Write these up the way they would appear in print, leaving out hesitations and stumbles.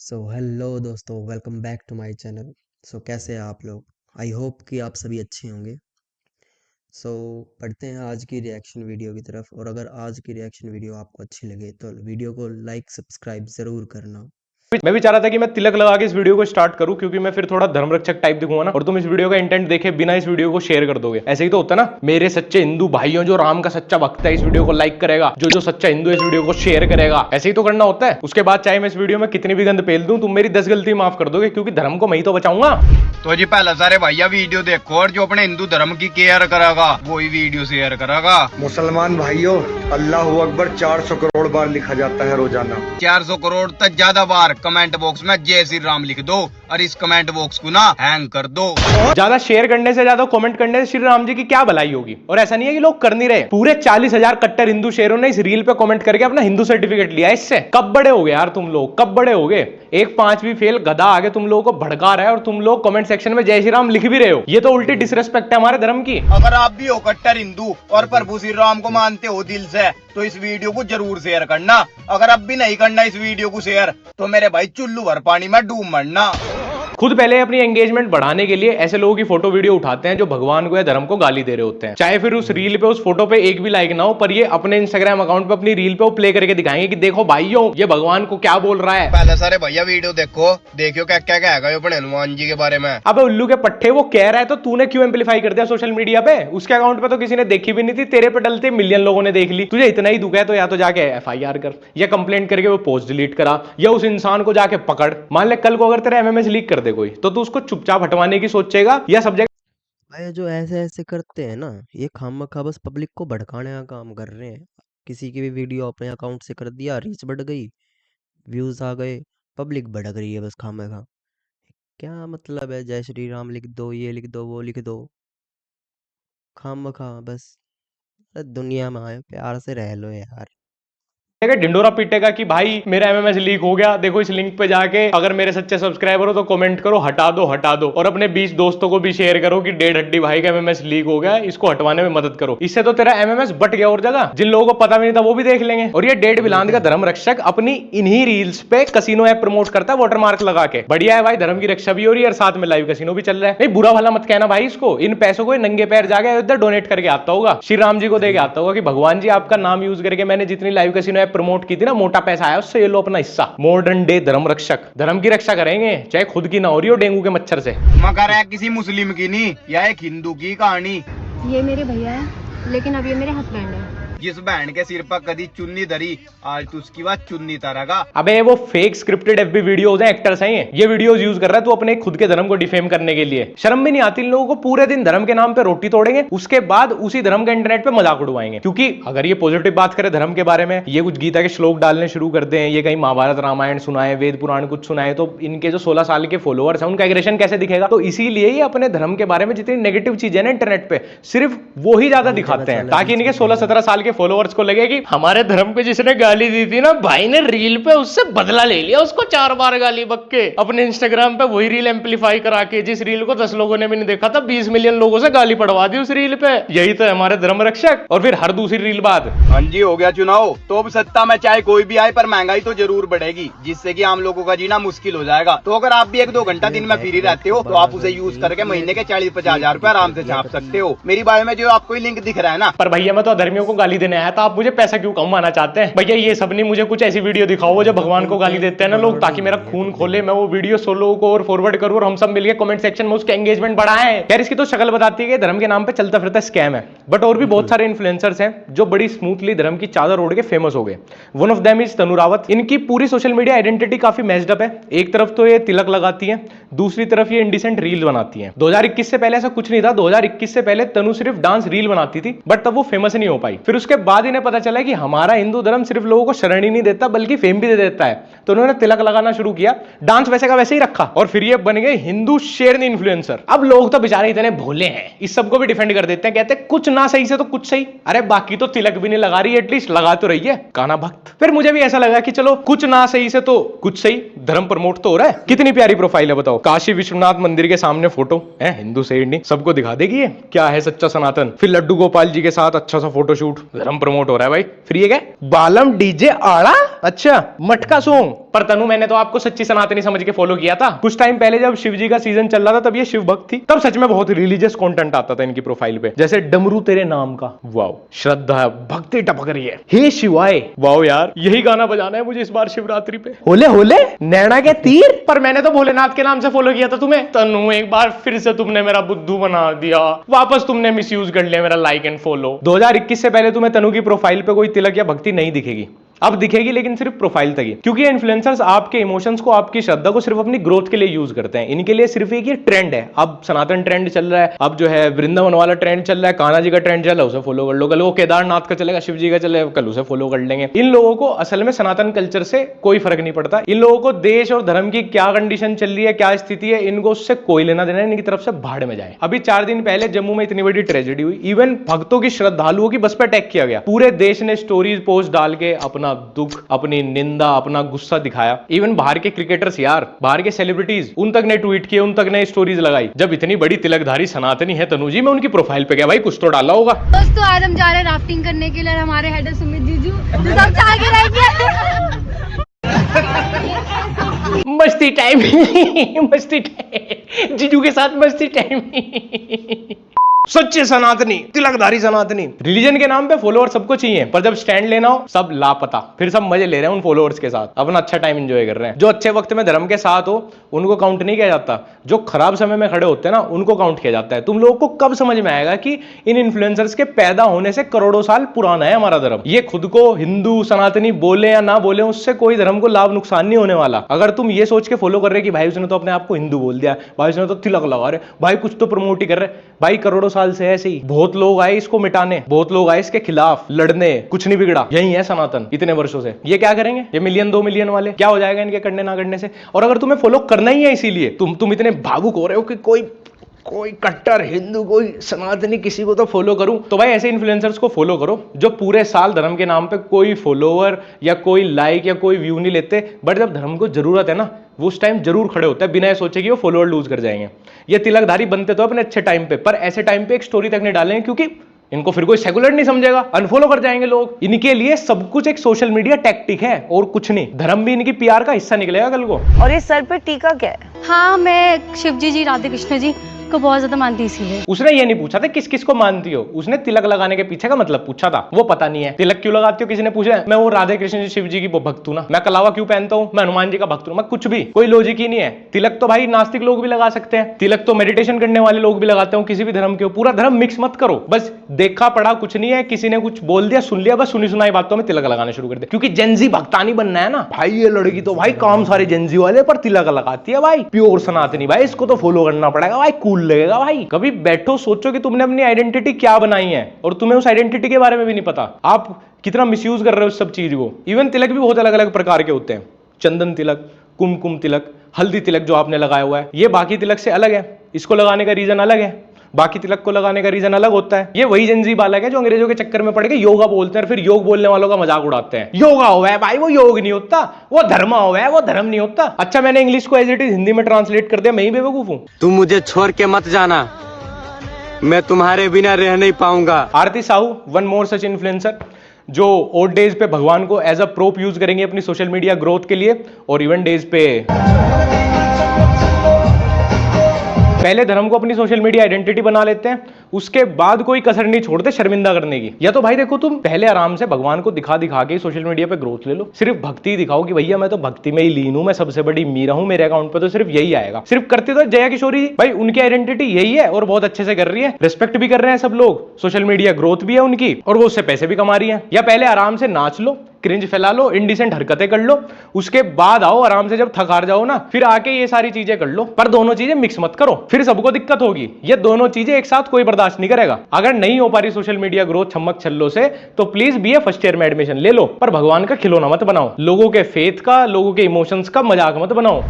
Hello दोस्तों, welcome back to my channel. कैसे हैं आप लोग? आई होप कि आप सभी अच्छे होंगे। सो पढ़ते हैं आज की रिएक्शन वीडियो की तरफ। और अगर आज की रिएक्शन वीडियो आपको अच्छी लगे तो वीडियो को लाइक सब्सक्राइब ज़रूर करना। मैं भी चाह रहा था कि मैं तिलक लगा के इस वीडियो को स्टार्ट करूं, क्योंकि मैं फिर थोड़ा धर्मरक्षक टाइप दिखूंगा ना, और तुम इस वीडियो का इंटेंट देखे बिना इस वीडियो को शेयर कर दोगे। ऐसे ही तो होता है ना, मेरे सच्चे हिंदू भाइयों, जो राम का सच्चा भक्त है इस वीडियो को लाइक करेगा, जो सच्चा हिंदू इस वीडियो को शेयर करेगा। ऐसे ही तो करना होता है। उसके बाद चाहे मैं इस वीडियो में कितनी भी गंद पेल दूं, तुम मेरी 10 गलती माफ कर दोगे, क्योंकि धर्म को मैं ही तो बचाऊंगा। तो जी पहले सारे भैया वीडियो देखो, और जो अपने हिंदू धर्म की केयर करेगा वही वीडियो शेयर करेगा। मुसलमान भाइयों, अल्लाह अकबर 400 करोड़ बार लिखा जाता है रोजाना। 400 करोड़ तक ज्यादा बार कमेंट बॉक्स में जय श्री राम लिख दो, और इस कमेंट बॉक्स को ना हैंग कर दो। ज्यादा शेयर करने से, ज्यादा कमेंट करने से श्री राम जी की क्या भलाई होगी? और ऐसा नहीं है कि लोग कर नहीं रहे। पूरे 40,000 कट्टर हिंदू शेरों ने इस रील पे कमेंट करके अपना हिंदू सर्टिफिकेट लिया। इससे कब बड़े हो गए यार तुम लोग, कब बड़े हो गए? एक 5वीं फेल गधा आगे तुम लोगों को भड़का रहा है, और तुम लोग कमेंट सेक्शन में जय श्री राम लिख भी रहे हो। ये तो उल्टी डिसरेस्पेक्ट है हमारे धर्म की। अगर आप भी हो कट्टर हिंदू और प्रभु श्री राम को मानते हो दिल से, तो इस वीडियो को जरूर शेयर करना। अगर अब भी नहीं करना इस वीडियो को शेयर, तो मेरे भाई चुल्लू भर पानी में डूब मरना। खुद पहले अपनी एंगेजमेंट बढ़ाने के लिए ऐसे लोगों की फोटो वीडियो उठाते हैं जो भगवान को या धर्म को गाली दे रहे होते हैं। चाहे फिर उस रील पे, उस फोटो पे एक भी लाइक ना हो, पर ये अपने इंस्टाग्राम अकाउंट पे अपनी रील पे वो प्ले करके दिखाएंगे कि देखो भाइयों, ये भगवान को क्या बोल रहा है। पहले सारे भैया वीडियो देखो, देखियो क्या क्या कहेगा ये अपने हनुमान जी के बारे में। अबे उल्लू के पट्टे, वो कह रहा है तो तूने क्यों एम्पलीफाई कर दिया सोशल मीडिया पे? उसके अकाउंट पे तो किसी ने देखी भी नहीं थी, तेरे पे डलते मिलियन लोगों ने देख ली। तुझे इतना ही दुख है तो या तो जाके FIR कर, या कंप्लेंट करके वो पोस्ट डिलीट करा, या उस इंसान को जाके पकड़। मान ले कल को अगर तेरा MMS लीक कर दे कोई, तो तू उसको चुपचाप हटवाने की सोचेगा, या सब जगह भाई जो ऐसे ऐसे करते हैं ना, ये खामखा बस पब्लिक को भड़काने का काम कर रहे हैं। किसी की भी वीडियो अपने अकाउंट से कर दिया, रीच बढ़ गई, व्यूज़ आ गए, पब्लिक भड़क रही है बस खामखा। क्या मतलब है? जय श्री राम लिख दो, ये लिख दो, वो लिख दो, खामखा बस। दुनिया में आए, प्यार से रह लो यार। ढिंडोरा पीटेगा कि भाई मेरा MMS लीक हो गया, देखो इस लिंक पे जाके अगर मेरे सच्चे सब्सक्राइबर हो तो कमेंट करो, हटा दो हटा दो, और अपने 20 दोस्तों को भी शेयर करो कि 1.5 भाई का MMS लीक हो गया, इसको हटवाने में मदद करो। इससे तो तेरा MMS बट गया और जगह, जिन लोगों को पता भी नहीं था वो भी देख लेंगे। और ये डेढ़ बिलांद का धर्म रक्षक अपनी इन्हीं रील्स पे कसिनो ऐप प्रमोट करता है वाटरमार्क लगा के। बढ़िया है भाई, धर्म की रक्षा भी हो रही है और साथ में लाइव कसिनो भी चल रहा है। नहीं, बुरा भला मत कहना भाई इसको। इन पैसों को नंगे पैर जाके इधर डोनेट करके आता होगा, श्री राम जी को दे के आता होगा कि भगवान जी आपका नाम यूज करके मैंने जितनी लाइव कसिनो ऐप प्रमोट की थी ना, मोटा पैसा आया उससे, ये लो अपना हिस्सा। मॉडर्न डे धर्म रक्षक धर्म की रक्षा करेंगे, चाहे खुद की ना हो रही हो डेंगू के मच्छर से। मगर है किसी मुस्लिम की नहीं, यह एक हिंदू की कहानी। ये मेरे भैया है, लेकिन अब ये मेरे हस्बैंड है। जिस बहन के सिर पर कदी चुन्नी धरी, आज तो उसकी बात चुन्नी तरगा। अबे वो फेक स्क्रिप्टेड FB वीडियोस हैं, एक्टर्स हैं ये वीडियोस यूज कर रहा है तू अपने खुद के धर्म को डिफेम करने के लिए। शर्म भी नहीं आती इन लोगों को? पूरे दिन धर्म के नाम पे रोटी तोड़ेंगे, उसके बाद उसी धर्म के इंटरनेट पे मजाक उड़वाएंगे। क्योंकि अगर ये पॉजिटिव बात करे धर्म के बारे में, ये कुछ गीता के श्लोक डालने शुरू कर दे, ये कहीं महाभारत रामायण सुनाए, वेद पुराण कुछ सुनाए, तो इनके जो 16 साल के फॉलोअर्स हैं उनका एग्रेशन कैसे दिखेगा? तो इसीलिए ये अपने धर्म के बारे में जितनी नेगेटिव चीजें ना इंटरनेट पे, सिर्फ वो ही ज्यादा दिखाते हैं, ताकि इनके 16-17 साल के फॉलोअर्स को लगे कि हमारे धर्म पे जिसने गाली दी थी ना, भाई ने रील पे उससे बदला ले लिया, उसको 4 बार गाली बक के अपने इंस्टाग्राम पे वही रील एम्पलीफाई करा के, जिस रील को 10 लोगों ने भी नहीं देखा था, 20 मिलियन लोगों से गाली पड़वा दी उस रील पे। यही तो है हमारे धर्म रक्षक। और फिर हर दूसरी रील बाद, हाँ जी हो गया चुनाव, तो अब सत्ता में चाहे कोई भी आए, पर महंगाई तो जरूर बढ़ेगी, जिससे कि आम लोगों का जीना मुश्किल हो जाएगा। तो अगर आप भी 1-2 घंटा दिन में फ्री रहते हो, तो आप उसे यूज करके महीने के 40-50 हजार रुपए आराम से छाप सकते हो। मेरी बायो में जो आपको लिंक दिख रहा है ना। पर भैया मैं तो अधर्मियों को गाली देने आया था, आप मुझे पैसा क्यों कमाना चाहते हैं? भैया ये सब नहीं, मुझे कुछ ऐसी वीडियो दिखाओ जो भगवान को गाली देते हैं ना लोग, ताकि मेरा खून खोले, मैं वो वीडियो 100 लोगों को और फॉरवर्ड करूं, और हम सब मिलकर कमेंट सेक्शन में उसके एंगेजमेंट बढ़ाएं। यार इसकी तो शक्ल बताती है कि धर्म के नाम पे चलता फिरता स्कैम है। बट और भी बहुत सारे इन्फ्लुएंसर्स हैं जो बड़ी स्मूथली धर्म की चादर ओढ़ के फेमस हो गए। वन ऑफ देम इज तनु रावत। इनकी पूरी सोशल मीडिया आइडेंटिटी काफी मैच्ड अप है। एक तरफ तो ये तिलक लगाती है, दूसरी तरफ ये इंडिसेंट रील बनाती है। 2021 से पहले ऐसा कुछ नहीं था। 2021 से पहले तनु सिर्फ डांस रील बनाती थी, बट तब वो फेमस नहीं हो पाई। फिर उसके बाद इन्हें पता चला कि हमारा हिंदू धर्म सिर्फ लोगों को शरण ही नहीं देता बल्कि फेम भी दे देता है, तो उन्होंने तिलक लगाना शुरू किया, डांस वैसे का वैसे ही रखा, और फिर ये बन गए हिंदू शेरनी इन्फ्लुएंसर। अब लोग तो बेचारे इतने भोले हैं, इस सबको भी डिफेंड कर देते हैं, कहते हैं कुछ ना सही से तो कुछ सही। अरे बाकी तो तिलक भी नहीं लगा रही, एटलीस्ट लगा तो रही है, काना भक्त। फिर मुझे भी ऐसा लगा कि चलो कुछ ना सही से तो कुछ सही, धर्म प्रमोट तो हो रहा है। कितनी प्यारी प्रोफाइल है बताओ, काशी विश्वनाथ मंदिर के सामने फोटो है, हिंदू शेरनी, सबको दिखा देगी ये क्या है सच्चा सनातन। फिर लड्डू गोपाल जी के साथ अच्छा सा फोटोशूट, धर्म प्रमोट हो रहा है भाई। फिर ये क्या, बालम डीजे आड़ा, अच्छा मटका सॉन्ग, पर तनु मैंने तो आपको सच्ची सनातनी समझ के फॉलो किया था। कुछ टाइम पहले जब शिव जी का सीजन चल रहा था तब ये शिव भक्त थी, तब सच में बहुत रिलीजियस कंटेंट आता था इनकी प्रोफाइल पे, जैसे डमरू तेरे नाम का, वाओ श्रद्धा भक्ति टपक रही है, हे शिवाय, वाओ यार यही गाना बजाना है मुझे इस बार शिवरात्रि पे, होले होले नैना के तीर। पर मैंने तो भोलेनाथ के नाम से फॉलो किया था तुम्हें। तनु एक बार फिर से तुमने मेरा बुद्धू बना दिया, वापस तुमने मिसयूज कर लिया मेरा लाइक एंड फॉलो। 2021 से पहले तुम्हें तनु की प्रोफाइल पे कोई तिलक या भक्ति नहीं दिखेगी, अब दिखेगी लेकिन सिर्फ प्रोफाइल तक ही, क्योंकि इन्फ्लुएंसर्स आपके इमोशंस को, आपकी श्रद्धा को सिर्फ अपनी ग्रोथ के लिए यूज करते हैं। इनके लिए सिर्फ एक ये ट्रेंड है, अब सनातन ट्रेंड चल रहा है, अब जो है वृंदावन वाला ट्रेंड चल रहा है, कान्हा जी का ट्रेंड चल रहा है, उसे फॉलो कर लो, कल वो केदारनाथ का चलेगा, शिव जी का चलेगा, कल उसे फॉलो कर लेंगे। इन लोगों को असल में सनातन कल्चर से कोई फर्क नहीं पड़ता। इन लोगों को देश और धर्म की क्या कंडीशन चल रही है, क्या स्थिति है, इनको उससे कोई लेना देना है, इनकी तरफ से भाड़ में जाए। अभी 4 दिन पहले जम्मू में इतनी बड़ी ट्रेजेडी हुई, इवन भक्तों की, श्रद्धालुओं की बस पे अटैक किया गया, पूरे देश ने स्टोरीज पोस्ट डाल के अपना दुख, अपनी निंदा, अपना गुस्सा दिखाया। इवन बाहर के क्रिकेटर्स यार, बाहर के सेलिब्रिटीज, उन तक ने ट्वीट किए, उन तक ने स्टोरीज लगाई। जब इतनी बड़ी तिलकधारी सनातनी है तनु जी, मैं उनकी प्रोफाइल पे गया, भाई कुछ तो डाला होगा। दोस्तों आज हम जा रहे हैं राफ्टिंग करने के लिए, हमारे हेड है सुमित जीजू जो सबसे आगे रहेंगे। मस्ती टाइम मस्ती टाइम, जीजू के साथ मस्ती टाइम। सच्चे सनातनी, तिलकधारी सनातनी। रिलीजन के नाम पे फॉलोअर सबको चाहिए, पर जब स्टैंड लेना हो सब लापता, फिर सब मजे ले रहे हैं उन फॉलोअर्स के साथ, अपना अच्छा टाइम एंजॉय कर रहे हैं। जो अच्छे वक्त में धर्म के साथ हो उनको काउंट नहीं किया जाता, जो खराब समय में खड़े होते हैं ना उनको काउंट किया जाता है। तुम लोगों को कब समझ में आएगा कि इन इन्फ्लुएंसर्स के पैदा होने से करोड़ों साल पुराना है हमारा धर्म। ये खुद को हिंदू सनातनी बोले या ना बोले, उससे कोई धर्म को लाभ नुकसान नहीं होने वाला। अगर तुम ये सोच के फॉलो कर रहे कि भाई उसने तो अपने आप को हिंदू बोल दिया, भाई उसने तो तिलक लगा रहे, भाई कुछ तो प्रमोट ही कर रहे, भाई करोड़ों साल से ऐसे ही बहुत लोग आए इसको मिटाने, बहुत लोग आए इसके खिलाफ लड़ने, कुछ नहीं बिगड़ा, यही है सनातन इतने वर्षों से। ये क्या करेंगे, ये मिलियन 2 मिलियन वाले, क्या हो जाएगा इनके करने ना करने से। और अगर तुम्हें फॉलो करना ही है इसीलिए तुम इतने भावुक हो रहे हो कि कोई कट्टर हिंदू, कोई सनातनी, किसी को तो फॉलो करूं, तो भाई ऐसे इन्फ्लुएंसर्स को फॉलो करो जो पूरे साल धर्म के नाम पे कोई फॉलोवर या कोई लाइक या कोई व्यू नहीं लेते, बट जब धर्म को जरूरत है ना वो उस टाइम जरूर खड़े होते हैं, बिना ये सोचे कि वो फॉलोअर लूज कर जाएंगे। ये तिलकधारी बनते तो अपने अच्छे टाइम पे, पर ऐसे टाइम पे एक स्टोरी तक नहीं डालेंगे क्योंकि इनको फिर कोई सेकुलर नहीं समझेगा, अनफॉलो कर जाएंगे लोग। इनके लिए सब कुछ एक सोशल मीडिया टैक्टिक है और कुछ नहीं। धर्म भी इनकी पीआर का हिस्सा निकलेगा कल को। और ये सर पे टीका क्या है? हाँ मैं शिव जी राधे कृष्ण जी को बहुत ज्यादा मानती इसीलिए। उसने ये नहीं पूछा था किस किस को मानती हो, उसने तिलक लगाने के पीछे का मतलब पूछा था। वो पता नहीं है तिलक क्यों लगाती हो, किसी ने पूछा है? मैं वो राधे कृष्ण जी शिव जी की भक्त हूं ना, मैं कलावा क्यों पहनता हूं, मैं हनुमान जी का भक्त हूं, मैं कुछ भी, कोई लॉजिक ही नहीं है। तिलक तो भाई नास्तिक लोग भी लगा सकते हैं, तिलक तो मेडिटेशन करने वाले लोग भी लगाते हो, किसी भी धर्म के हो। पूरा धर्म मिक्स मत करो, बस देखा पढ़ा कुछ नहीं है, किसी ने कुछ बोल दिया सुन लिया, बस सुनी सुनाई बातों में तिलक लगाने शुरू कर दिया। क्योंकि जेंजी भक्तानी बनना है ना भाई, ये लड़की तो भाई काम सारे जेंजी वाले पर तिलक लगाती है भाई, प्योर सनातनी भाई, इसको तो फॉलो करना पड़ेगा भाई, कूल लगेगा भाई। कभी बैठो सोचो कि तुमने अपनी आइडेंटिटी क्या बनाई है और तुम्हें उस आइडेंटिटी के बारे में भी नहीं पता, आप कितना मिसयूज कर रहे हो इस सब चीज को। इवन तिलक भी बहुत अलग अलग प्रकार के होते हैं, चंदन तिलक, कुमकुम तिलक, हल्दी तिलक जो आपने लगाया हुआ है ये बाकी तिलक से अलग है, इसको लगाने का रीजन अलग है, बाकी तिलक को लगाने का रीजन अलग होता है। ये वही जेंजी बालक है जो अंग्रेजों के चक्कर में पड़ के योगा बोलते हैं और फिर योग बोलने वालों का मजाक उड़ाते हैं। योगा हुआ है भाई, वो योग नहीं होता, वो धर्म हुआ है, वो धर्म नहीं होता। अच्छा मैंने इंग्लिश को एज इट इज हिंदी में ट्रांसलेट कर दिया, मैं ही बेवकूफ हूं? तुम मुझे छोड़ के मत जाना, मैं तुम्हारे बिना रह नहीं पाऊंगा। आरती साहू, वन मोर सच इन्फ्लुएंसर जो ओल्ड डेज पे भगवान को एज अ प्रोप यूज करेंगे अपनी सोशल मीडिया ग्रोथ के लिए, और इवन डेज पे पहले धर्म को अपनी सोशल मीडिया आइडेंटिटी बना लेते हैं, उसके बाद कोई कसर नहीं छोड़ते शर्मिंदा करने की। या तो भाई देखो तुम पहले आराम से भगवान को दिखा दिखा के सोशल मीडिया पे ग्रोथ ले लो, सिर्फ भक्ति दिखाओ कि भैया मैं तो भक्ति में ही लीन हूं, मैं सबसे बड़ी मीरा हूं, मेरे अकाउंट पे तो सिर्फ यही आएगा। सिर्फ करते तो जया किशोरी भाई, उनकी आइडेंटिटी यही है और बहुत अच्छे से कर रही है, रिस्पेक्ट भी कर रहे हैं सब लोग, सोशल मीडिया ग्रोथ भी है उनकी और वो उससे पैसे भी कमा रही है। या पहले आराम से नाच लो, क्रिंज फैला लो, इंडिसेंट हरकतें कर लो, उसके बाद आओ आराम से, जब थक हार जाओ ना फिर आके ये सारी चीजें कर लो, पर दोनों चीजें मिक्स मत करो, फिर सबको दिक्कत होगी। ये दोनों चीजें एक साथ कोई बर्दाश्त नहीं करेगा। अगर नहीं हो पा रही सोशल मीडिया ग्रोथ छमक छल्लो से तो प्लीज बीए फर्स्ट ईयर में एडमिशन ले लो, पर भगवान का खिलौना मत बनाओ, लोगों के फेथ का, लोगों के इमोशंस का मजाक मत बनाओ।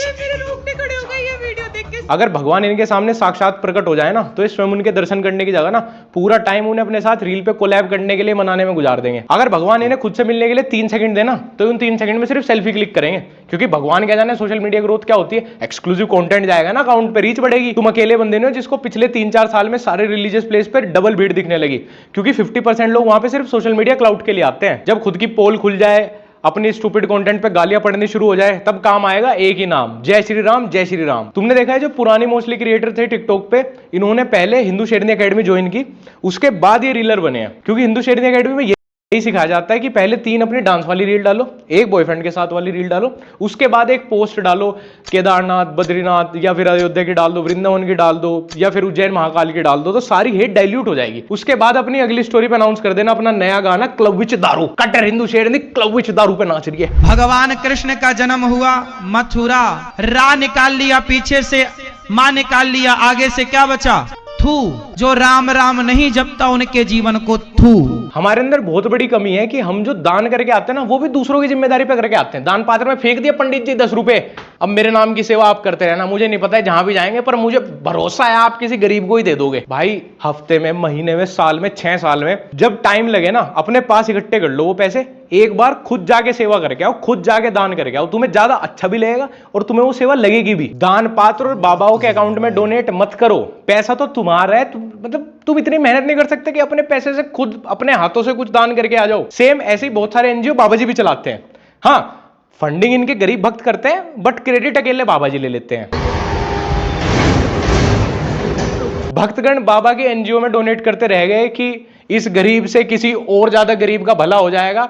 मेरे रोंगटे खड़े हो गए ये वीडियो देख के अगर भगवान इनके सामने साक्षात प्रकट हो जाए ना तो स्वयं उनके दर्शन करने की जगह ना पूरा टाइम उन्हें अपने साथ रील पे कोलैब करने के लिए मनाने में गुजार देंगे। अगर भगवान इन्हें खुद से मिलने के लिए 3 सेकंड देना तो उन 3 सेकंड में सिर्फ सेल्फी क्लिक करेंगे, क्योंकि भगवान क्या जाने सोशल मीडिया ग्रोथ क्या होती है। एक्सक्लूसिव कंटेंट जाएगा ना अकाउंट पे, रीच बढ़ेगी। तुम अकेले बंदे ने जिसको पिछले 3-4 साल में सारे रिलीजियस प्लेस पर डबल भीड़ दिखने लगी, क्योंकि 50% लोग वहां पे सिर्फ सोशल मीडिया क्लाउड के लिए आते हैं। जब खुद की पोल खुल जाए, अपनी स्टूपिड कंटेंट पे गालियां पड़नी शुरू हो जाए, तब काम आएगा एक ही नाम, जय श्री राम जय श्री राम। तुमने देखा है जो पुरानी मोस्टली क्रिएटर थे टिकटॉक पे, इन्होंने पहले हिंदू शेरनी एकेडमी ज्वाइन की, उसके बाद ये रीलर बने हैं। क्योंकि हिंदू शेरनी एकेडमी में यही सिखाया जाता है कि पहले 3 अपनी डांस वाली रील डालो, एक बॉयफ्रेंड के साथ वाली रील डालो, उसके बाद एक पोस्ट डालो केदारनाथ, बद्रीनाथ या फिर अयोध्या की डाल दो, वृंदावन की डाल दो या फिर उज्जैन महाकाल की डाल दो, तो सारी हेट डाइल्यूट हो जाएगी। उसके बाद अपनी अगली स्टोरी पे अनाउंस कर देना अपना नया गाना क्लब विच दारू, कट्टर हिंदू शेरनी क्लब विच दारू पे नाच रही है। भगवान कृष्ण का जन्म हुआ मथुरा, रा निकाल लिया पीछे से, माँ निकाल लिया आगे से, क्या बचा? थू। जो राम राम नहीं जपता उनके जीवन को थू। हमारे अंदर बहुत बड़ी कमी है कि हम जो दान करके आते हैं ना वो भी दूसरों की जिम्मेदारी पे करके आते हैं। दान पात्र में फेंक दिया पंडित जी 10 रुपए, अब मेरे नाम की सेवा आप करते रहना, मुझे नहीं पता है जहां भी जाएंगे पर मुझे भरोसा है आप किसी गरीब को ही दे दोगे। भाई हफ्ते में, महीने में, साल में, 6 साल में, जब टाइम लगे ना अपने पास इकट्ठे कर लो वो पैसे, एक बार खुद जाके सेवा करके आओ, खुद जाके दान करके आओ, तुम्हें ज्यादा अच्छा भी लगेगा और तुम्हें वो सेवा लगेगी भी। दान पात्र और बाबाओं के अकाउंट में डोनेट मत करो, पैसा तो तुम्हारा है, मतलब तुम इतनी मेहनत नहीं कर सकते कि अपने पैसे से खुद अपने हाथों से कुछ दान करके आ जाओ। सेम ऐसे ही बहुत सारे एनजीओ बाबा जी भी चलाते हैं। हाँ, फंडिंग इनके गरीब भक्त करते हैं बट क्रेडिट अकेले बाबा जी ले लेते हैं। भक्तगण बाबा के एनजीओ में डोनेट करते रह गए कि इस गरीब से किसी और ज्यादा गरीब का भला हो जाएगा।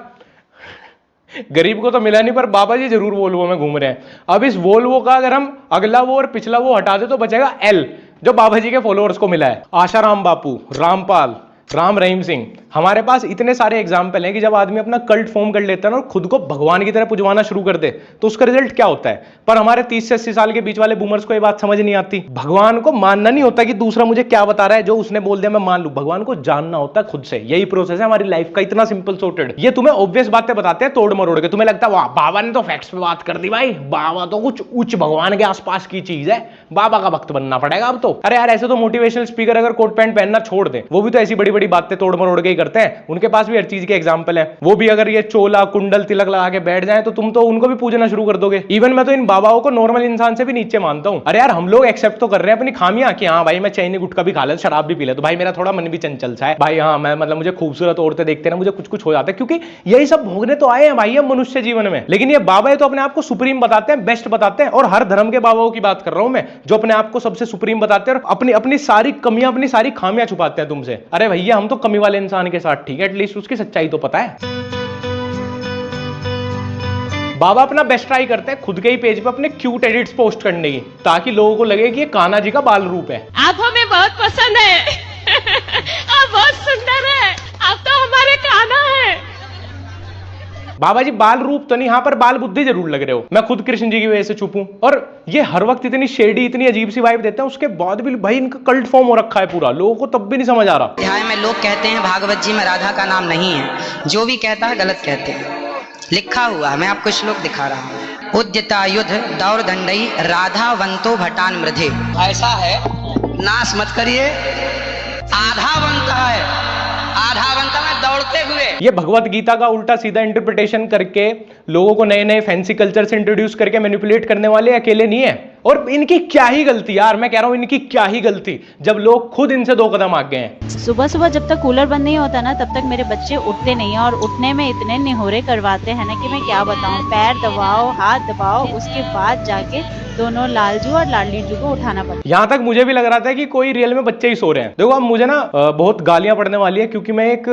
गरीब को तो मिला नहीं पर बाबा जी जरूर वोल्वो में घूम रहे हैं। अब इस वोल्वो का अगर हम अगला वो और पिछला वो हटा दे तो बचेगा एल, जो बाबा जी के फॉलोअर्स को मिला है। आशाराम बापू, रामपाल, राम रहीम सिंह, हमारे पास इतने सारे एग्जाम्पल हैं कि जब आदमी अपना कल्ट फॉर्म कर लेता है ना और खुद को भगवान की तरह पुजवाना शुरू कर दे तो उसका रिजल्ट क्या होता है। पर हमारे 30 से 80 साल के बीच वाले बूमर्स को ये बात समझ नहीं आती। भगवान को मानना नहीं होता कि दूसरा मुझे क्या बता रहा है, जो उसने बोल दिया मैं मान लूं। भगवान को जानना होता है खुद से। यही प्रोसेस है हमारी लाइफ का, इतना सिंपल सॉर्टेड। ये तुम्हें ऑब्वियस बातें बताते हैं तोड़ मरोड़ के, तुम्हें लगता है वाह बाबा ने तो फैक्ट्स पे बात कर दी। भाई बाबा तो कुछ उच्च भगवान के आसपास की चीज है, बाबा का भक्त बनना पड़ेगा अब तो। अरे यार ऐसे तो मोटिवेशनल स्पीकर अगर कोट पैंट पहनना छोड़ दे, वो भी तो ऐसी बड़ी बड़ी बातें तोड़ मरोड़ के ही करते हैं। उनके पास भी हर चीज के एग्जाम्पल है। वो भी अगर ये चोला कुंडल तिलक लगा के बैठ जाए तो तुम तो उनको भी पूजना शुरू कर दोगे। इवन मैं तो इन बाबाओं को नॉर्मल इंसान से भी नीचे मानता हूं। अरे यार हम लोग एक्सेप्ट तो कर रहे हैं अपनी खामियां कि हाँ भाई मैं चैनी गुटखा भी खा लेता, शराब भी पी लेता, तो भाई मेरा थोड़ा मन भी चंचल सा है भाई। हाँ मैं मतलब मुझे खूबसूरत औरतें देखते ना मुझे कुछ कुछ हो जाता है, क्योंकि यही सब भोगने तो आए हैं भाई हम मनुष्य जीवन में। लेकिन ये बाबा तो अपने आप को सुप्रीम बताते हैं, बेस्ट बताते हैं। और हर धर्म के बाबाओं की बात कर रहा हूं मैं, जो अपने आप को सबसे सुप्रीम बताते हैं और अपनी अपनी सारी कमियां अपनी सारी खामियां छुपाते हैं तुमसे। अरे भैया हम तो कमी वाले इंसान के साथ ठीक है, एटलीस्ट उसकी सच्चाई तो पता है। बाबा अपना बेस्ट ट्राई करते हैं खुद के ही पेज पे अपने क्यूट एडिट्स पोस्ट करने की, ताकि लोगों को लगे कि ये कान्हा जी का बाल रूप है। आप हमें बहुत पसंद है आप बहुत सुंदर है, आप तो हमारे कान्हा है। बाबा जी बाल रूप तो नहीं, हाँ पर बाल बुद्धि जरूर लग रहे हो। मैं खुद कृष्ण जी की वजह से चुप हूं और ये हर वक्त इतनी शेडी इतनी अजीब सी वाइब देते हैं, उसके बाद भी भाई इनका कल्ट फॉर्म हो रखा है पूरा, लोगों को तब भी नहीं समझ आ रहा। अध्याय में लोग कहते हैं भागवत जी में राधा का नाम नहीं है, जो भी कहता है गलत कहते हैं। लिखा हुआ मैं आपको श्लोक दिखा रहा हूँ। उद्यता युद्ध दौर दंडई राधावंतो भटान मृधे। ऐसा है नाश मत करिए, आधावंत है, आधावंत में दौड़ते हुए। ये भगवत गीता का उल्टा सीधा इंटरप्रिटेशन करके लोगों को नए नए फैंसी कल्चर से इंट्रोड्यूस करके मैनिपुलेट करने वाले अकेले नहीं है। और इनकी क्या ही गलती यार, मैं कह रहा हूं इनकी क्या ही गलती, जब लोग खुद इनसे 2 कदम आगे हैं। सुबह सुबह जब तक कूलर बंद नहीं होता ना तब तक मेरे बच्चे उठते नहीं है, और उठने में इतने निहोरे करवाते हैं ना कि मैं क्या बताऊं। पैर दबाओ, हाथ दबाओ, उसके बाद जाके दोनों लालजू और लाडली जू को उठाना पड़ता है। यहाँ तक मुझे भी लग रहा था कि कोई रियल में बच्चे ही सो रहे हैं। देखो अब मुझे ना बहुत गालियां पड़ने वाली है, क्योंकि मैं एक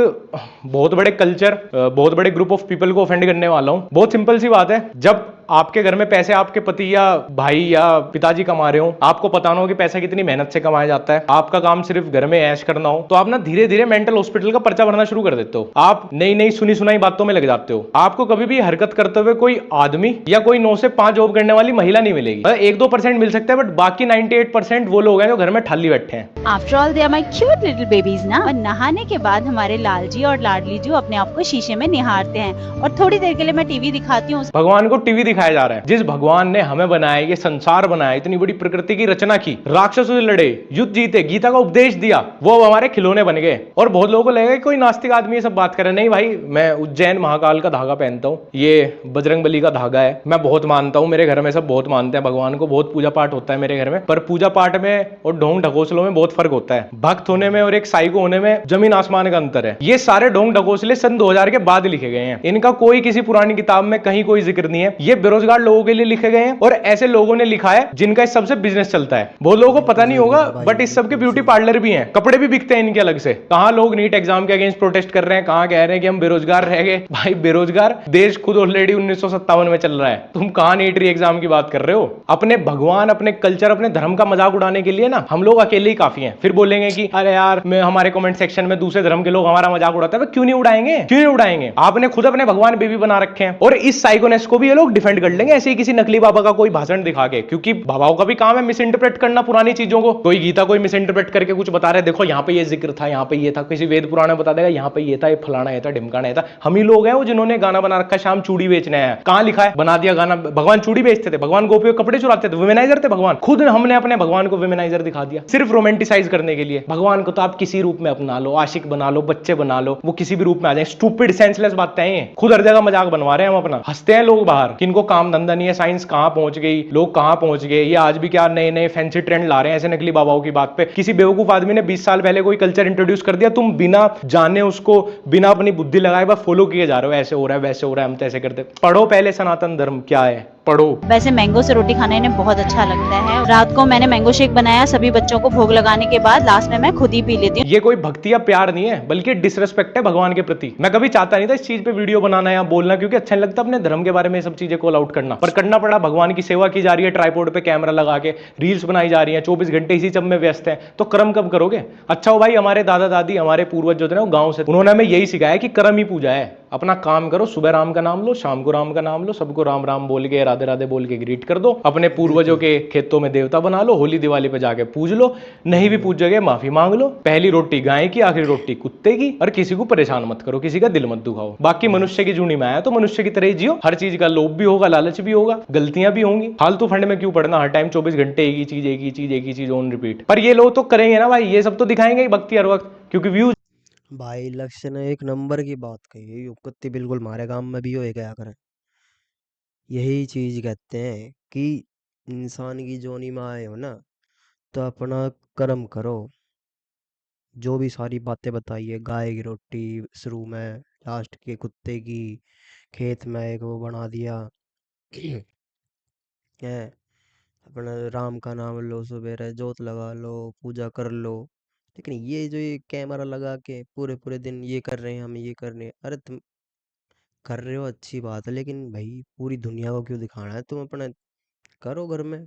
बहुत बड़े कल्चर बहुत बड़े ग्रुप ऑफ पीपल को ऑफेंड करने वाला हूँ। बहुत सिंपल सी बात है, जब आपके घर में पैसे आपके पति या भाई या पिताजी कमा रहे हो, आपको पता ना हो कि पैसा कितनी मेहनत से कमाया जाता है, आपका काम सिर्फ घर में ऐश करना हो, तो आप ना धीरे धीरे मेंटल हॉस्पिटल का पर्चा भरना शुरू कर देते हो। आप नई नई सुनी सुनाई बातों में लग जाते हो। आपको कभी भी हरकत करते हुए कोई आदमी या कोई 9 से 5 जॉब करने वाली महिला नहीं मिलेगी। 1-2% मिल सकता है, बट बाकी 98% वो लोग हैं जो घर में ठाली बैठे हैं। After all they are my cute little babies ना। और नहाने के बाद हमारे लालजी और लाडली जू अपने आप को शीशे में निहारते हैं, और थोड़ी देर के लिए मैं टीवी दिखाती हूँ। भगवान को टीवी दिखाया जा रहा है। जिस भगवान ने हमें बनाया, ये संसार बनाया, इतनी बड़ी प्रकृति की रचना की, राक्षसों से लड़े, युद्ध जीते, गीता का उपदेश दिया, वो हमारे खिलौने बन गए। और बहुत लोगों को लगेगा कोई नास्तिक आदमी ये सब बात करे। नहीं भाई, मैं उज्जैन महाकाल का धागा पहनता हूँ, ये बजरंगबली का धागा है, मैं बहुत मानता हूँ, मेरे घर में सब बहुत मानते हैं भगवान को, बहुत पूजा पाठ होता है मेरे घर में। पर पूजा पाठ में और ढोंग ढकोसलों में बहुत फर्क होता है। भक्त होने में और एक साइको होने में जमीन आसमान का अंतर है। ये सारे ढोंग ढकोसले सन 2000 के बाद लिखे गए हैं, इनका कोई किसी पुरानी किताब में कहीं कोई जिक्र नहीं है। ये बेरोजगार लोगों के लिए लिखे गए हैं और ऐसे लोगों ने लिखा है जिनका इस सबसे बिजनेस चलता है। बहुत लोगों को पता नहीं होगा, बट इस सब के ब्यूटी पार्लर भी हैं, कपड़े भी बिकते हैं इनके अलग से। कहां लोग नीट एग्जाम के अगेंस्ट प्रोटेस्ट कर रहे हैं, कहां कह रहे हैं कि हम बेरोजगार रह गए। भाई बेरोजगार देश खुद ऑलरेडी 1957 में चल रहा है, तुम कहां नीट री एग्जाम की बात कर रहे हो। अपने भगवान, अपने कल्चर, अपने धर्म का मजाक उड़ाने के लिए ना हम लोग अकेले ही काफी हैं। फिर बोलेंगे कि अरे यार, मैं हमारे कमेंट सेक्शन में दूसरे धर्म के लोग हमारा मजाक उड़ाते हैं। क्यों नहीं उड़ाएंगे, क्यों नहीं उड़ाएंगे? आपने खुद अपने भगवान बेबी बना रखे हैं और इस साइकोनेस को भी ये लोग डिफेंड कर लेंगे ऐसे ही किसी नकली बाबा का कोई भाषण दिखा के, क्योंकि बाबाओं का भी काम है मिस इंटरप्रेट करना पुरानी चीजों को। कोई गीता कोई मिस इंटरप्रेट करके कुछ बता रहे, देखो यहाँ पे ये जिक्र था, यहाँ पे ये था, किसी वेद पुराण में बता देगा यहाँ पे ये था, ये फलाना ये था, ढिमकाना ये था। हम ही लोग हैं वो जिन्होंने गाना बना रखा है शाम चूड़ी बेचने हैं। कहां लिखा है? बना दिया गाना। भगवान चूड़ी बेचते थे, भगवान गोपियों कपड़े चुराते थे, वुमेनाइजर थे भगवान। खुद हमने अपने भगवान को वुमेनाइजर दिखा दिया सिर्फ रोमांटिसाइज करने के लिए। भगवान को तो आप किसी रूप में अपना लो, आशिक बना लो, बच्चे बना लो, वो किसी भी रूप में आ जाए। स्टूपिड सेंसलेस बातें हैं, खुद हर जगह मजाक बनवा रहे हैं हम अपना। हंसते हैं लोग बाहर कि इनको काम धंधा नहीं है, साइंस कहां पहुंच गई, लोग कहां पहुंच गए। ये आज भी क्या नए नए फैंसी ट्रेंड ला रहे हैं ऐसे नकली बाबाओं की बात पे। किसी बेवकूफ आदमी ने 20 साल पहले कोई कल्चर इंट्रोड्यूस कर दिया, तुम बिना जाने उसको, बिना अपनी बुद्धि लगाए बस फॉलो किए जा रहे हो। ऐसे हो रहा है, वैसे हो रहा है, हम तो ऐसे करते। पढ़ो पहले सनातन धर्म क्या है, पढ़ो। वैसे मैंगो से रोटी खाना इन्हें बहुत अच्छा लगता है। रात को मैंने मैंगो शेक बनाया, सभी बच्चों को भोग लगाने के बाद लास्ट में मैं खुद ही पी लेती हूँ। ये कोई भक्ति या प्यार नहीं है, बल्कि डिसरेस्पेक्ट है भगवान के प्रति। मैं कभी चाहता नहीं था इस चीज पे वीडियो बनाना या बोलना, क्योंकि अच्छा नहीं लगता अपने धर्म के बारे में सब चीजें कॉल आउट करना, पर करना पड़ा। भगवान की सेवा की जा रही है, ट्राइपॉड पे कैमरा लगा के रील्स बनाई जा रही है, 24 घंटे इसी सब में व्यस्त है, तो कर्म कब करोगे? अच्छा हो भाई, हमारे दादा दादी, हमारे पूर्वज जो थे ना वो गांव से, उन्होंने हमें यही सिखाया कि कर्म ही पूजा है। अपना काम करो, सुबह राम का नाम लो, शाम को राम का नाम लो, सबको राम राम बोल के, राधे राधे बोल के ग्रीट कर दो। अपने पूर्वजों के खेतों में देवता बना लो, होली दिवाली पे जाके पूज लो, नहीं भी पूजोगे माफी मांग लो। पहली रोटी गाय की, आखिरी रोटी कुत्ते की। और किसी को परेशान मत करो, किसी का दिल मत दुखाओ। बाकी मनुष्य की जूनी में आया तो मनुष्य की तरह ही जियो। हर चीज का लोभ भी होगा, लालच भी होगा, गलतियां भी होंगी। फालतू फंड में क्यों पड़ना हर टाइम 24 घंटे एक ही चीज एक ही चीज एक ही चीज ऑन रिपीट। पर ये लोग तो करेंगे ना भाई, ये सब तो दिखाएंगे ही भक्ति हर वक्त, क्योंकि व्यूज। भाई लक्ष्य ने एक नंबर की बात कही है, ये कुत्ती बिल्कुल हमारे गांव में भी हो गया करे। यही चीज कहते हैं कि इंसान की जोनी में आए हो ना तो अपना कर्म करो। जो भी सारी बातें बताई है, गाय की रोटी शुरू में, लास्ट के कुत्ते की, खेत में एक वो बना दिया है, अपना राम का नाम लो, सवेरे जोत लगा लो, पूजा कर लो। लेकिन ये जो ये कैमरा लगा के पूरे पूरे दिन ये कर रहे हैं, हम ये कर रहे हैं। अरे तुम कर रहे हो अच्छी बात है, लेकिन भाई पूरी दुनिया को क्यों दिखाना है? तुम अपना करो घर में।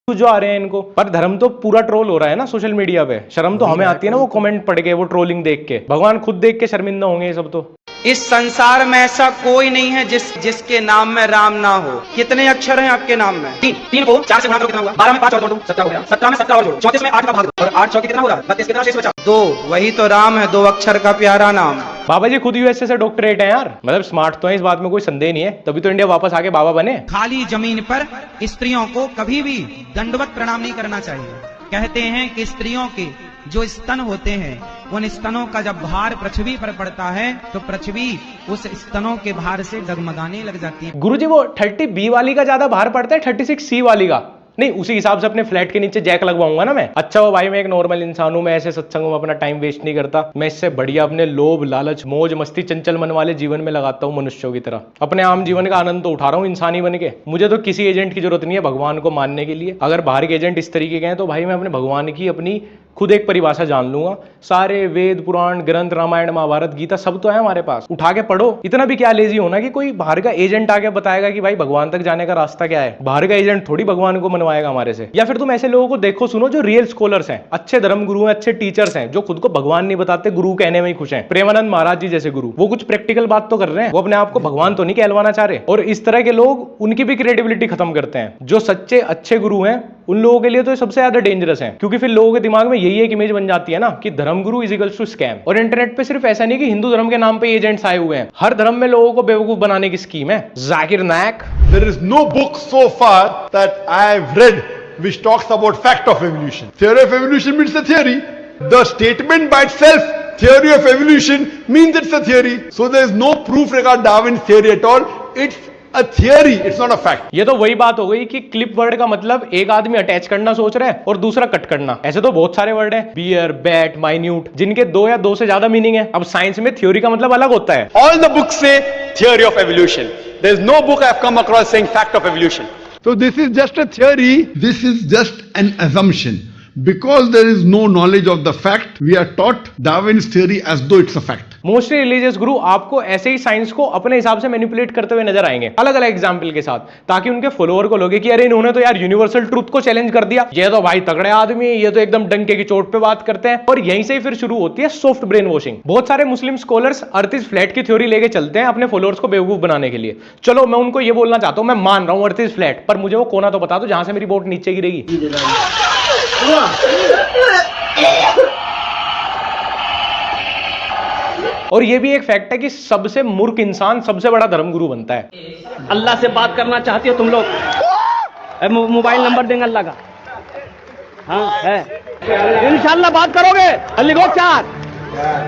जो आ रहे हैं इनको, पर धर्म तो पूरा ट्रोल हो रहा है ना सोशल मीडिया पे। शर्म तो वही हमें ना आती है ना वो ट्रोल तो। कमेंट पढ़ के, वो ट्रोलिंग देख के। भगवान खुद देख के शर्मिंदा होंगे ये सब तो। इस संसार में ऐसा कोई नहीं है जिसके नाम में राम ना हो। कितने अक्षर हैं आपके नाम में? 3 को 4 से गुणा करो कितना हुआ? 12 में 5 और जोड़ दो 17 हो गया। 17 में 17 और जोड़ो, 34 में 8 का भाग दो, और 8 चौके कितना हो रहा है? 32 कितना शेष बचा? 2। वही तो राम है, 2 अक्षर का प्यारा नाम। बाबा जी खुद यूएसए से डॉक्टरेट है यार, मतलब स्मार्ट तो है, इस बात में कोई संदेह नहीं है, तभी तो इंडिया वापस आके बाबा बने। खाली जमीन पर स्त्रियों को कभी भी दंडवत प्रणाम नहीं करना चाहिए। कहते हैं कि स्त्रियों के जो स्तन होते हैं, उन स्तनों का जब भार पृथ्वी पर पड़ता है तो पृथ्वी उस स्तनों के भार से डगमगाने लग जाती है। गुरुजी वो 30B वाली का ज्यादा भार पड़ता है 36C वाली का? नहीं, उसी हिसाब से अपने फ्लैट के नीचे जैक लगवाऊंगा ना मैं। अच्छा वो भाई, मैं एक नॉर्मल इंसान हूं, मैं ऐसे सत्संगों में अपना टाइम वेस्ट नहीं करता। मैं इससे बढ़िया अपने लोभ लालच मौज मस्ती चंचल मन वाले जीवन में लगाता हूं, मनुष्यों की तरह। अपने आम जीवन का आनंद तो उठा रहा हूं इंसानी बन के। मुझे तो किसी एजेंट की जरूरत नहीं है भगवान को मानने के लिए। अगर बाहर के एजेंट इस तरीके के हैं तो भाई मैं अपने भगवान की अपनी खुद एक परिभाषा जान लूंगा। सारे वेद पुराण ग्रंथ रामायण महाभारत गीता सब तो है हमारे पास, उठा के पढ़ो। इतना भी क्या लेजी होना कि कोई बाहर का एजेंट आके बताएगा कि भाई भगवान तक जाने का रास्ता क्या है। बाहर का एजेंट थोड़ी भगवान को मनवाएगा हमारे से। या फिर तुम ऐसे लोगों को देखो सुनो जो रियल स्कॉलर्स हैं, अच्छे धर्म गुरु हैं, अच्छे टीचर्स हैं, जो खुद को भगवान नहीं बताते, गुरु कहने में ही खुश हैं। प्रेमानंद महाराज जी जैसे गुरु, वो कुछ प्रैक्टिकल बात तो कर रहे हैं, वो अपने आप को भगवान तो नहीं कहलवाना चाह रहे। और इस तरह के लोग, उनकी भी क्रेडिबिलिटी खत्म करते हैं। जो सच्चे अच्छे गुरु हैं उन लोगों के लिए तो सबसे ज्यादा डेंजरस है, क्योंकि फिर लोगों के दिमाग में यही एक इमेज बन जाती है ना कि धर्मगुरु इज इक्वल्स टू स्कैम। और इंटरनेट पे सिर्फ ऐसा नहीं कि हिंदू धर्म के नाम पे एजेंट्स आए हुए हैं, हर धर्म में लोगों को बेवकूफ बनाने की स्कीम है। जाकिर नायक, There is no book so far that I have read which talks about fact of evolution. Theory of evolution means a theory. The statement by itself, theory of evolution, means it's a theory. So there is no proof regarding Darwin's theory at all. It's a theory, it's not a fact. ये तो वही बात हो गई कि clip word का मतलब एक आदमी अटैच करना सोच रहा है और दूसरा कट करना। ऐसे तो बहुत सारे वर्ड हैं, बियर, बैट, माइन्यूट, जिनके 2 या 2 से ज्यादा मीनिंग है। अब साइंस में थ्योरी का मतलब अलग होता है। All the books say theory of evolution. There is no book I have come across saying fact of evolution. So this is just a theory. This is just an assumption. Because there is no knowledge of the fact, we are taught Darwin's theory as though it's a fact. Mostly religious गुरु आपको ऐसे ही science को अपने हिसाब से manipulate करते हुए नजर आएंगे, अलग अलग एग्जाम्पल के साथ, ताकि उनके फॉलोअर को लगे कि अरे इन्होंने तो यार यूनिवर्सल ट्रूथ को चैलेंज कर दिया, ये तो भाई तगड़े आदमी, ये तो एकदम डंके की चोट पे बात करते हैं। और यहीं से ही फिर शुरू होती है सॉफ्ट ब्रेन वॉशिंग। बहुत सारे मुस्लिम स्कॉलर्स अर्थ इज फ्लैट की थ्योरी लेके चलते हैं अपने फॉलोअर्स को बेवकूफ बनाने के लिए। चलो मैं उनको ये बोलना चाहता हूं, मैं मान रहा हूं अर्थ इज फ्लैट, पर मुझे वो कोना तो बता दो जहां से मेरी बोट नीचे गिरेगी। और ये भी एक फैक्ट है कि सबसे मूर्ख इंसान सबसे बड़ा धर्मगुरु बनता है। अल्लाह से बात करना चाहती हो तुम लोग? मोबाइल नंबर देंगे अल्लाह का, हाँ है, इंशाल्लाह बात करोगे। लिखो 4,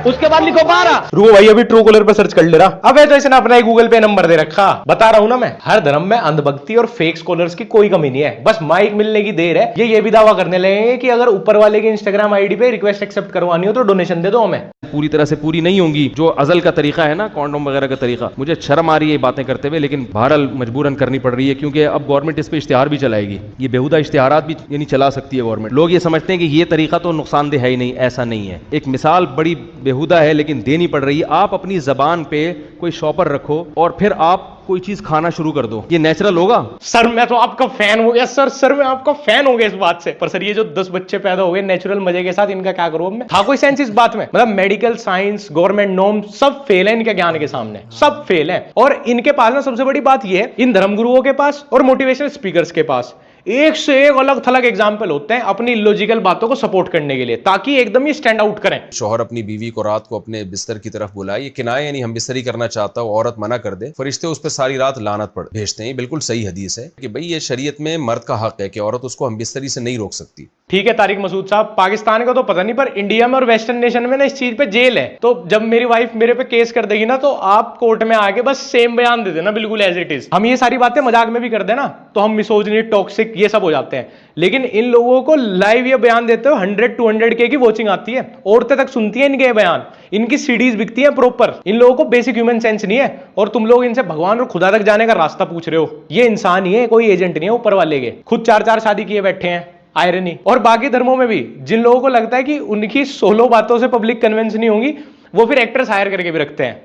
उसके बाद लिखो 12। रुको भाई, अभी ट्रू कॉलर पे सर्च कर ले रहा। अबे तो इसने अपना गूगल पे नंबर दे रखा। बता रहा हूं ना मैं, हर धर्म में अंधभक्ति और फेक स्कॉलर्स की कोई कमी नहीं है, बस माइक मिलने की देर है। ये भी दावा करने लगेंगे कि अगर ऊपर वाले की इंस्टाग्राम आईडी पे रिक्वेस्ट एक्सेप्ट करवानी हो तो डोनेशन दे दो हमें। पूरी तरह से पूरी नहीं होंगी, जो अजल का तरीका है ना, कॉन्डोम वगैरह का तरीका। मुझे शर्म आ रही है ये बातें करते हुए, लेकिन बहरहाल मजबूरन करनी पड़ रही है, क्योंकि अब गवर्नमेंट इस पे इश्तिहार भी चलाएगी। ये बेहुदा इश्तिहारात भी यानी चला सकती है गवर्नमेंट। लोग ये समझते हैं कि ये तरीका तो नुकसानदेह है ही नहीं, ऐसा नहीं है। एक मिसाल बड़ी बेहुदा है लेकिन देनी पड़ रही है। आप अपनी जबान पे कोई शॉपर रखो और फिर आप कोई चीज खाना शुरू कर दो, ये नेचुरल होगा? सर मैं तो आपका फैन हो गया सर मैं आपका फैन हो गया इस बात से। पर सर ये जो 10 बच्चे पैदा हो गए नेचुरल मजे के साथ, इनका क्या करूं मैं? था कोई सेंस इस बात में? मतलब मेडिकल साइंस, गवर्नमेंट नॉर्म सब फेल है इनके ज्ञान के सामने, सब फेल है। और इनके पास ना सबसे बड़ी बात ये है, इन धर्मगुरुओं के पास और मोटिवेशनल स्पीकर्स के पास एक से एक अलग थलग एग्जाम्पल होते हैं अपनी इलॉजिकल बातों को सपोर्ट करने के लिए, ताकि एकदम ये स्टैंड आउट करें। शौहर अपनी बीवी को रात को अपने बिस्तर की तरफ बुलाए, ये किनाया यानी हम बिस्तरी करना चाहता हो, औरत मना कर दे, फरिश्ते उस पर सारी रात लानत पड़ भेजते हैं। बिल्कुल सही हदीस है कि भाई ये शरीयत में मर्द का हक है कि औरत उसको हम बिस्तरी से नहीं रोक सकती। ठीक है तारिक मसूद साहब, पाकिस्तान का तो पता नहीं, पर इंडिया में और वेस्टर्न नेशन में ना इस चीज पे जेल है। तो जब मेरी वाइफ मेरे पे केस कर देगी ना, तो आप कोर्ट में आके बस सेम बयान दे देना, बिल्कुल एज इट इज। हम ये सारी बातें मजाक में भी कर देना तो हम मिसोजिनी, टॉक्सिक ये सब हो जाते हैं, लेकिन इन लोगों को लाइव ये बयान देते हो 100-200K की वॉचिंग आती है, औरतें तक सुनती है इनके बयान, इनकी सीडीज बिकती हैं प्रॉपर। इन लोगों को बेसिक ह्यूमन सेंस नहीं है, और तुम लोग इनसे भगवान और खुदा तक जाने का रास्ता पूछ रहे हो। ये इंसान ही है, कोई एजेंट नहीं है ऊपर वाले के। खुद 4-4 शादी किए बैठे हैं, आयरनी। और बाकी धर्मों में भी जिन लोगों को लगता है कि उनकी सोलो बातों से पब्लिक कन्विंस नहीं होंगी, वो फिर एक्टर्स हायर करके भी रखते हैं।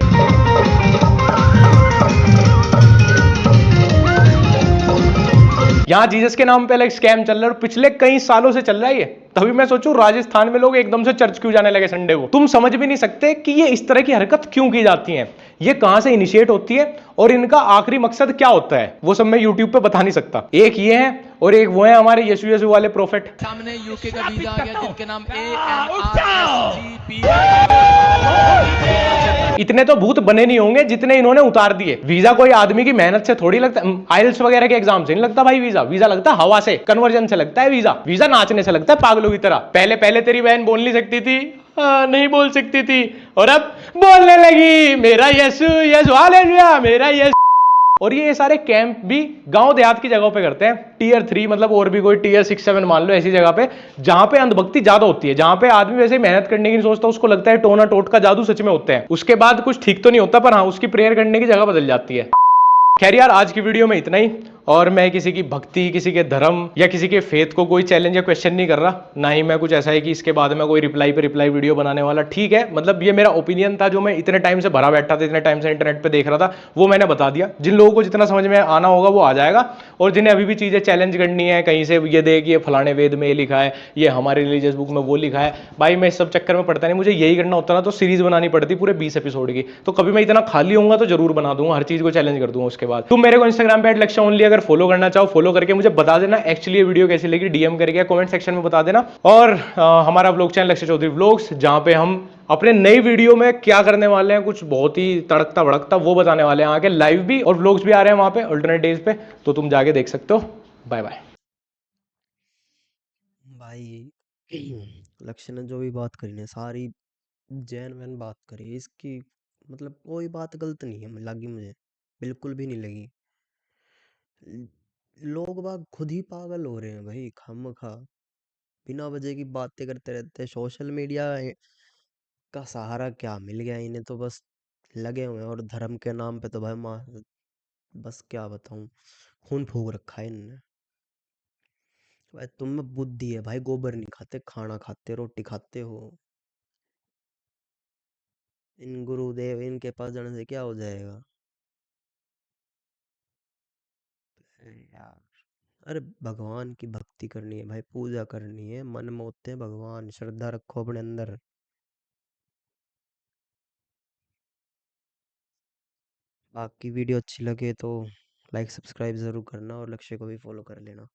यहां जीसस के नाम पे अलग स्कैम चल रहा है और पिछले कई सालों से चल रहा है ये। तभी मैं सोचूं राजस्थान में लोग एकदम से चर्च क्यों जाने लगे संडे को। तुम समझ भी नहीं सकते कि ये इस तरह की हरकत क्यों की जाती है, ये कहां से इनिशिएट होती है और इनका आखिरी मकसद क्या होता है, वो सब मैं यूट्यूब पे बता नहीं सकता। एक ये है और एक वो है हमारे यीशु वाले प्रोफेट। सामने यूके का वीजा आ गया जिनके नाम इतने तो भूत बने नहीं होंगे जितने इन्होंने उतार दिए। वीजा कोई आदमी की मेहनत से थोड़ी लगता, आइल्स वगैरह के एग्जाम से नहीं लगता भाई वीजा लगता है हवा से, कन्वर्जन से लगता है वीजा नाचने से लगता है पागलों की तरह। पहले तेरी बहन बोल नहीं सकती थी, नहीं बोल सकती थी, और अब बोलने लगी मेरा यीशु हालेलुया मेरा यीशु। और ये सारे कैंप भी गांव देहात की जगहों पे करते हैं, टियर 3 मतलब और भी कोई टियर 6-7 मान लो, ऐसी जगह पे जहां पे अंधभक्ति ज्यादा होती है, जहां पे आदमी वैसे मेहनत करने की नहीं सोचता, उसको लगता है टोना टोट का जादू सच में होते हैं। उसके बाद कुछ ठीक तो नहीं होता, पर हाँ उसकी प्रेयर करने की जगह बदल जाती है। खैर यार, आज की वीडियो में इतना ही। और मैं किसी की भक्ति, किसी के धर्म या किसी के फेथ को कोई चैलेंज या क्वेश्चन नहीं कर रहा, ना ही मैं कुछ ऐसा है कि इसके बाद में कोई रिप्लाई पे रिप्लाई वीडियो बनाने वाला। ठीक है, मतलब ये मेरा ओपिनियन था जो मैं इतने टाइम से भरा बैठा था, इतने टाइम से इंटरनेट पे देख रहा था, वो मैंने बता दिया। जिन लोगों को जितना समझ में आना होगा वो आ जाएगा, और जिन्हें अभी भी चीजें चैलेंज करनी है कहीं से, ये देख ये फलाने वेद में ये लिखा है, ये हमारे रिलीजियस बुक में वो लिखा है, भाई मैं इस सब चक्कर में पड़ता नहीं। मुझे यही करना होता ना तो सीरीज बनानी पड़ती पूरे 20 एपिसोड की। तो कभी मैं इतना खाली होऊंगा तो जरूर बना दूंगा, हर चीज को चैलेंज कर दूंगा। उसके बाद तुम मेरे को इंस्टाग्राम पे @लक्ष्य ओनली अगर अगर फॉलो करना चाहो फॉलो करके मुझे बता देना एक्चुअली ये वीडियो कैसी लगी, डीएम करके कमेंट सेक्शन में बता देना। और हमारा व्लॉग चैनल लक्ष्य चौधरी व्लॉग्स, जहां पे हम अपने नई वीडियो में क्या करने वाले हैं, कुछ बहुत ही तड़कता भड़कता वो बताने वाले हैं। आगे लाइव भी और व्लॉग्स भी आ रहे हैं वहां पे अल्टरनेट डेज पे, तो तुम जाके देख सकते हो। Bye bye. भाई लक्ष्य ने जो भी बात करी ना सारी जेन्युइन बात करी, इसकी मतलब कोई बात गलत नहीं है लगी मुझे, बिल्कुल भी नहीं लगी। लोग बाग खुद ही पागल हो रहे हैं भाई, खामखा बिना वजह की बातें करते रहते हैं। सोशल मीडिया का सहारा क्या मिल गया इन्हें, तो बस लगे हुए हैं। और धर्म के नाम पे तो भाई बस क्या बताऊं, खून फूक रखा है इनने। भाई तुम में बुद्धि है भाई, गोबर नहीं खाते, खाना खाते, रोटी खाते हो। इन गुरुदेव इनके पास जाने से क्या हो जाएगा। अरे यार, अरे भगवान की भक्ति करनी है भाई, पूजा करनी है, मन में होते हैं भगवान, श्रद्धा रखो अपने अंदर। आपकी वीडियो अच्छी लगे तो लाइक सब्सक्राइब जरूर करना और लक्ष्य को भी फॉलो कर लेना।